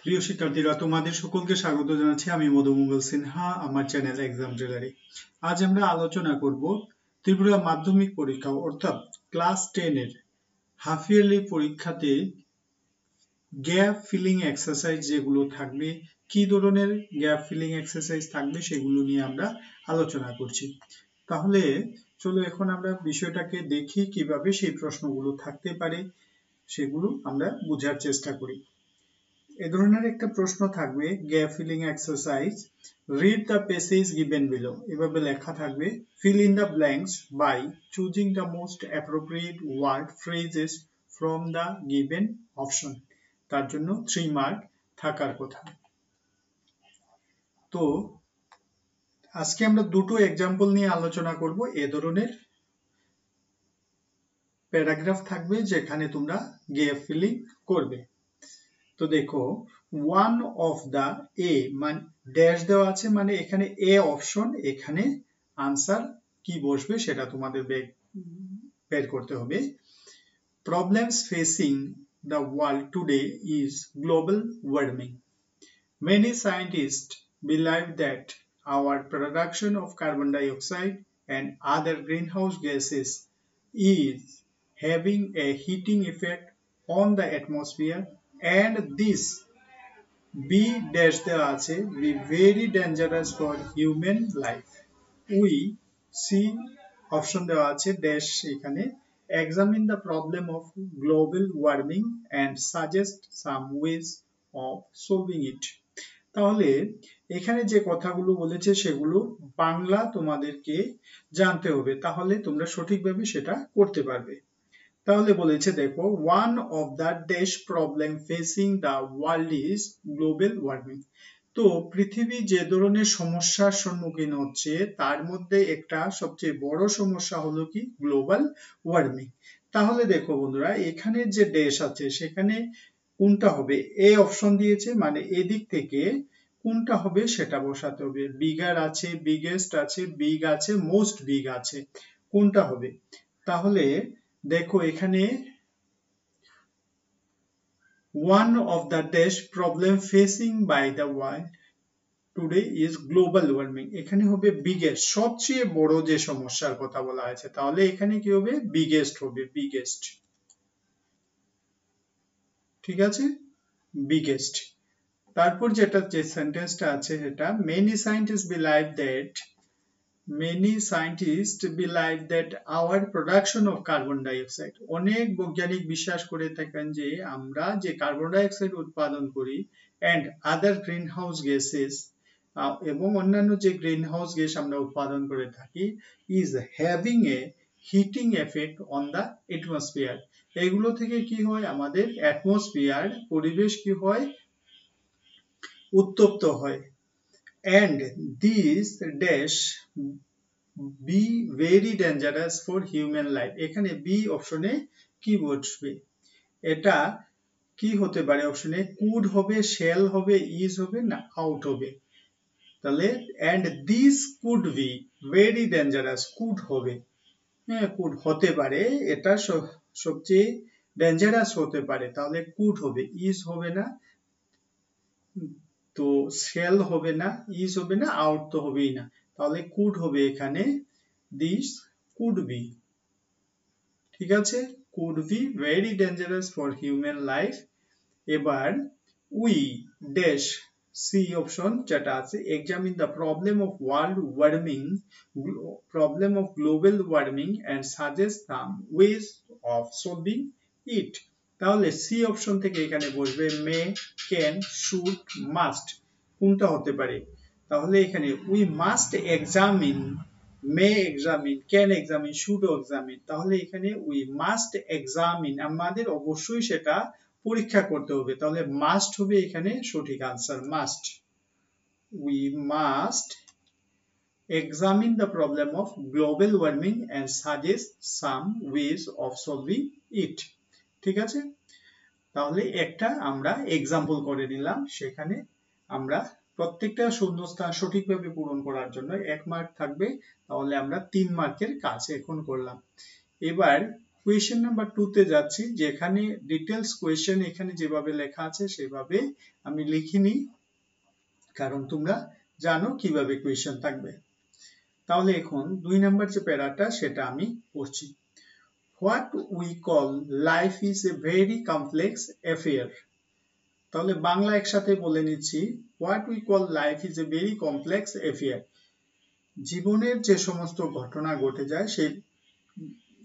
প্রিয় শিক্ষার্থীরা, তোমাদের সকলকে স্বাগত জানাচ্ছি। আমি মধুমঙ্গল সিনহা, আমার চ্যানেল এক্সাম জুয়েলারি। আজ আমরা আলোচনা করব ত্রিপুরা মাধ্যমিক পরীক্ষা অর্থাৎ ক্লাস 10 এর হাফ ইয়ারলি পরীক্ষাতে গ্যাপ ফিলিং এক্সারসাইজ যেগুলো থাকবে, কি ধরনের গ্যাপ ফিলিং এক্সারসাইজ থাকবে সেগুলো নিয়ে আমরা আলোচনা করছি। তাহলে চলো এখন আমরা বিষয়টাকে দেখি কিভাবে সেই প্রশ্নগুলো থাকতে পারে, সেগুলো আমরা বোঝার চেষ্টা করি। এ ধরনের একটা প্রশ্ন থাকবে, gap filling exercise, read the passage given below. এভাবে লেখা থাকবে, fill in the blanks by choosing the most appropriate word phrases from the given option. তার জন্য 3 মার্ক থাকার কথা। তো আজকে আমরা দুটো এক্সাম্পল নিয়ে আলোচনা করব। এ ধরনের প্যারাগ্রাফ থাকবে যেখানে তোমরা গ্যাপ ফিলিং করবে। তো দেখো, ওয়ান অফ দা এ মানে ড্যাশ দেওয়া আছে, মানে এখানে এ অপশন, এখানে আনসার কি বসবে সেটা তোমাদের বের করতে হবে। Problems facing the world today is global warming. Many scientists believe that our production of carbon dioxide and other greenhouse gases is having a heating effect on the atmosphere, and this B dash দেওয়া আছে, be very dangerous for human life. We see option দেওয়া আছে dash, এখানে examine the problem of global warming and suggest some ways of solving it. তাহলে এখানে যে কথাগুলো বলেছে সেগুলো বাংলা তোমাদেরকে জানতে হবে, তাহলে তোমরা সঠিকভাবে সেটা করতে পারবে। তাহলে বলেছে দেখো, one of the dash problem facing the world is global warming. তো পৃথিবী যে ধরনের সমস্যার সম্মুখীন হচ্ছে তার মধ্যে একটা সবচেয়ে বড় সমস্যা হলো কি, গ্লোবাল ওয়ার্মিং। তাহলে দেখো বন্ধুরা, এখানে যে ড্যাশ আছে সেখানে কোনটা হবে, এ অপশন দিয়েছে, মানে এদিক থেকে কোনটা হবে সেটা বসাতে হবে। বিগার আছে, বিগেস্ট আছে, বিগ আছে, মোস্ট বিগ আছে, কোনটা হবে? তাহলে দেখো এখানে one of the dash problem facing by the world today is global warming, এখানে হবে বিগেস্ট, সবচেয়ে বড় যে সমস্যার কথা বলা হয়েছে, তাহলে এখানে কি হবে, বিগেস্ট হবে, বিগেস্ট। ঠিক আছে, বিগেস্ট। তারপর যেটা যে সেন্টেন্সটা আছে সেটা, many scientists believe that our production of carbon dioxide, অনেক বৈজ্ঞানিক বিশ্বাস করে থাকেন যে আমরা যে কার্বন ডাই অক্সাইড উৎপাদন করি, and other greenhouse gases, এবং অন্যান্য যে গ্রিন হাউস গ্যাস আমরা উৎপাদন করে থাকি, is having a heating effect on the atmosphere, এগুলো থেকে কি হয়, আমাদের অ্যাটমসফিয়ার, পরিবেশ কি হয়, উত্তপ্ত হয়। and this dash be very dangerous for human life, এখানে বি অপশনে কি বসবে, এটা কি হতে পারে, অপশনে কুড হবে, শেল হবে, ইজ হবে না আউট হবে। তাহলে and this could be very dangerous, could হবে, হ্যাঁ কুড হতে পারে, এটা সবচেয়ে ডেঞ্জারাস হতে পারে, তাহলে কুড হবে, ইজ হবে না, তো শেল হবে না, ইজ হবে না, আউট তো হবেই না, তাহলে কুড হবে এখানে, দিস কুড বি। ঠিক আছে, could be very dangerous for human life. এবার উই ড্যাশ সি অপশন যেটা আছে, examine the problem of world warming, problem of global warming and suggest some ways of solving it. তাহলে C option থেকে এখানে বসবে মে, can, should, must, কোনটা হতে পারে? তাহলে এখানে we must examine, May examine, can examine, should examine, তাহলে এখানে উই মাস্ট এক্সামিন, আমাদের অবশ্যই সেটা পরীক্ষা করতে হবে, তাহলে মাস্ট হবে এখানে সঠিক answer, must. We must examine the problem of global warming and suggest some ways of solving it. ঠিক আছে, তাহলে একটা আমরা এক্সাম্পল করে নিলাম, সেখানে আমরা প্রত্যেকটা শূন্যস্থান সঠিকভাবে পূরণ করার জন্য 1 মার্ক থাকবে, তাহলে আমরা 3 মার্কের কাজ এখন করলাম। এবার কোয়েশ্চেন নাম্বার 2 তে যাচ্ছি, যেখানে ডিটেলস কোয়েশ্চেন এখানে যেভাবে লেখা আছে সেভাবে আমি লিখিনি, কারণ তোমরা জানো কিভাবে কোয়েশ্চেন থাকবে। তাহলে এখন 2 নাম্বার যে প্যারাটা সেটা আমি পড়ছি। What we call life is a very complex affair. তাহলে বাংলা একসাথে বলে নিচ্ছি, What we call life is a very complex affair. জীবনের যে সমস্ত ঘটনা ঘটে যায়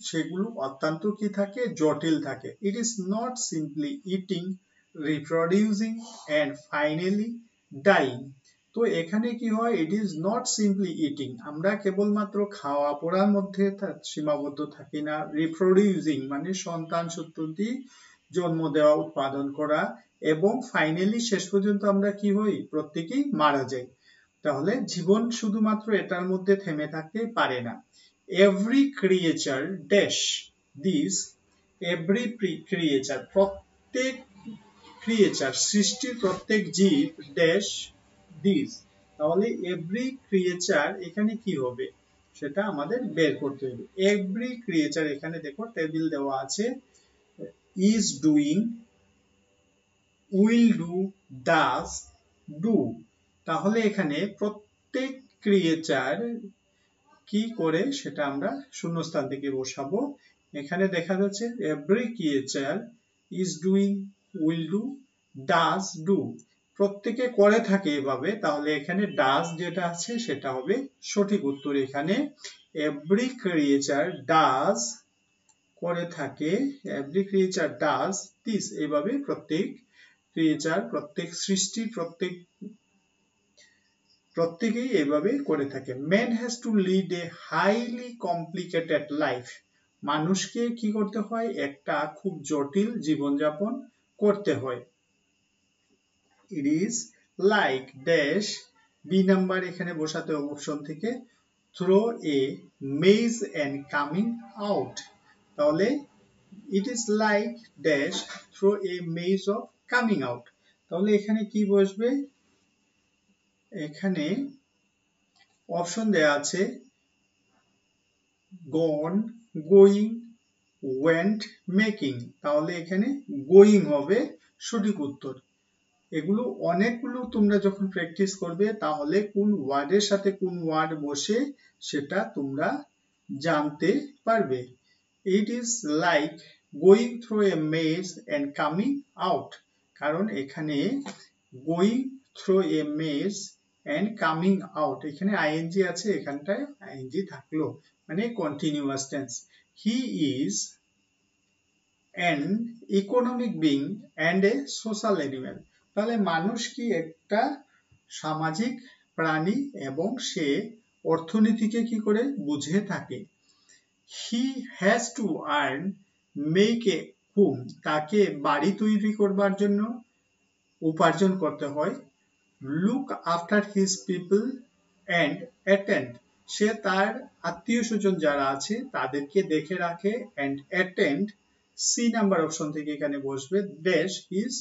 সেগুলো অত্যন্ত কি থাকে, জটিল থাকে। It is not simply eating, reproducing and finally dying. তো এখানে কি হয়, it is not simply eating, আমরা কেবলমাত্র খাওয়া পড়ার মধ্যে সীমাবদ্ধ থাকি না। reproducing মানে সন্তান সন্ততি জন্ম দেওয়া, উৎপাদন করা, এবং ফাইনালি শেষ পর্যন্ত আমরা কি হই, প্রত্যেকেই মারা যাই। তাহলে জীবন শুধুমাত্র এটার মধ্যে থেমে থাকতে পারে না। every creature dash this, every creature প্রত্যেক ক্রিয়েচার সৃষ্টির প্রত্যেক জীব dash this, তাহলে every creature এখানে কি হবে সেটা আমাদের বের করতে হবে। every creature এখানে দেখো টেবিল দেওয়া আছে, is doing, will do, does, do, তাহলে এখানে প্রত্যেক ক্রিয়েচার কি করে সেটা আমরা শূন্যস্থান থেকে বসাবো। এখানে দেখা যাচ্ছে every creature is doing, will do, does, do, প্রত্যেকে করে থাকে এভাবে, তাহলে এখানে does যেটা আছে সেটা হবে সঠিক উত্তর। এখানে every creature does করে থাকে, every creature does this, এভাবে প্রত্যেক ক্রিয়েচার, প্রত্যেক সৃষ্টি, প্রত্যেকেই এভাবে করে থাকে। Man has to lead a highly complicated life. মানুষকে কি করতে হয়, একটা খুব জটিল জীবনযাপন করতে হয়। It is like dash, B number এখানে বসাতে অপশন থেকে, throw a maze and coming out, তাহলে it is like dash through a maze of coming out, তাহলে এখানে কি বসবে, এখানে অপশন দেয়া আছে gone, going, went, making, তাহলে এখানে going হবে সঠিক উত্তর। এগুলো অনেকগুলো তোমরা যখন প্র্যাকটিস করবে তাহলে কোন ওয়ার্ডের সাথে কোন ওয়ার্ড বসে সেটা তোমরা জানতে পারবে। It is like going through a maze and coming out, কারণ এখানে going through a maze and coming out, এখানে ing আছে, এখানটায় ing থাকলো, মানে continuous tense. He is an economic being and a social animal, তাহলে মানুষ কি একটা সামাজিক প্রাণী এবং সে অর্থনীতিকে কি করে বুঝে থাকে। He has to earn, make a home, তাকে বাড়ি তৈরি করবার জন্য উপার্জন করতে হয়। Look after his people and attend, সে তার আত্মীয় স্বজন যারা আছে তাদেরকে দেখে রাখে, and attend, C number option থেকে এখানে বসবে dash his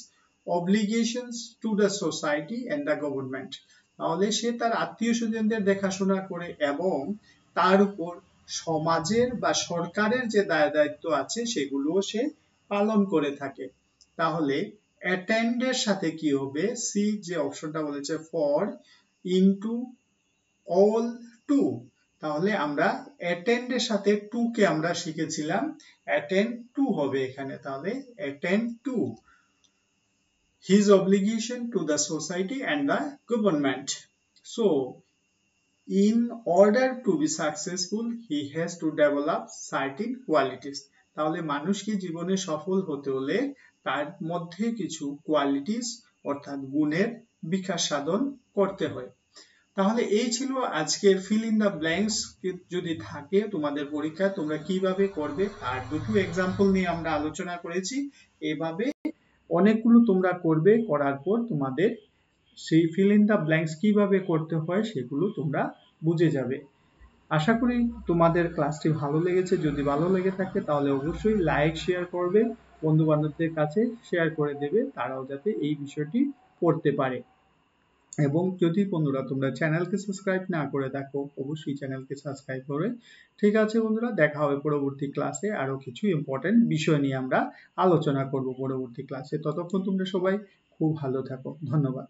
obligations to the society and the government, তাহলে সে তার আত্মীয় স্বজনদের দেখাশোনা করে এবং তার উপর সমাজের বা সরকারের যে দায় দায়িত্ব আছে সেগুলোও সে পালন করে থাকে। তাহলে attend এর সাথে কি হবে, সি যে অপশনটা বলেছে for, into, all, to, তাহলে আমরা attend এর সাথে to কে আমরা শিখেছিলাম, attend to হবে এখানে, তাহলে attend to his obligation to the society and the government. So in order to be successful he has to develop certain qualities, তাহলে মানুষকে জীবনে সফল হতে হলে তার মধ্যে কিছু কোয়ালিটিস অর্থাৎ গুণের বিকাশ সাধন করতে হয়। তাহলে এই ছিল আজকের ফিল ইন দ্য ব্ল্যাঙ্কস, যদি থাকে তোমাদের পরীক্ষা তোমরা কিভাবে করবে আর দুটো এক্সাম্পল নিয়ে আমরা আলোচনা করেছি। এভাবে অনেকগুলো তোমরা করবে, করার পর তোমাদের সেই ফিল ইন দ্য ব্ল্যাঙ্কস কিভাবে করতে হয় সেগুলো তোমরা বুঝে যাবে। আশা করি তোমাদের ক্লাসটি ভালো লেগেছে, যদি ভালো লেগে থাকে তাহলে অবশ্যই লাইক শেয়ার করবে, বন্ধু বান্ধবদের কাছে শেয়ার করে দেবে, তারাও যাতে এই বিষয়টি পড়তে পারে। এবং যদি বন্ধুরা তোমরা চ্যানেলকে সাবস্ক্রাইব না করে থাকো অবশ্যই চ্যানেলকে সাবস্ক্রাইব করবে। ঠিক আছে বন্ধুরা, দেখা হবে পরবর্তী ক্লাসে, আরো কিছু ইম্পর্টেন্ট বিষয় নিয়ে আমরা আলোচনা করব পরবর্তী ক্লাসে। ততক্ষণ তোমরা সবাই খুব ভালো থাকো, ধন্যবাদ।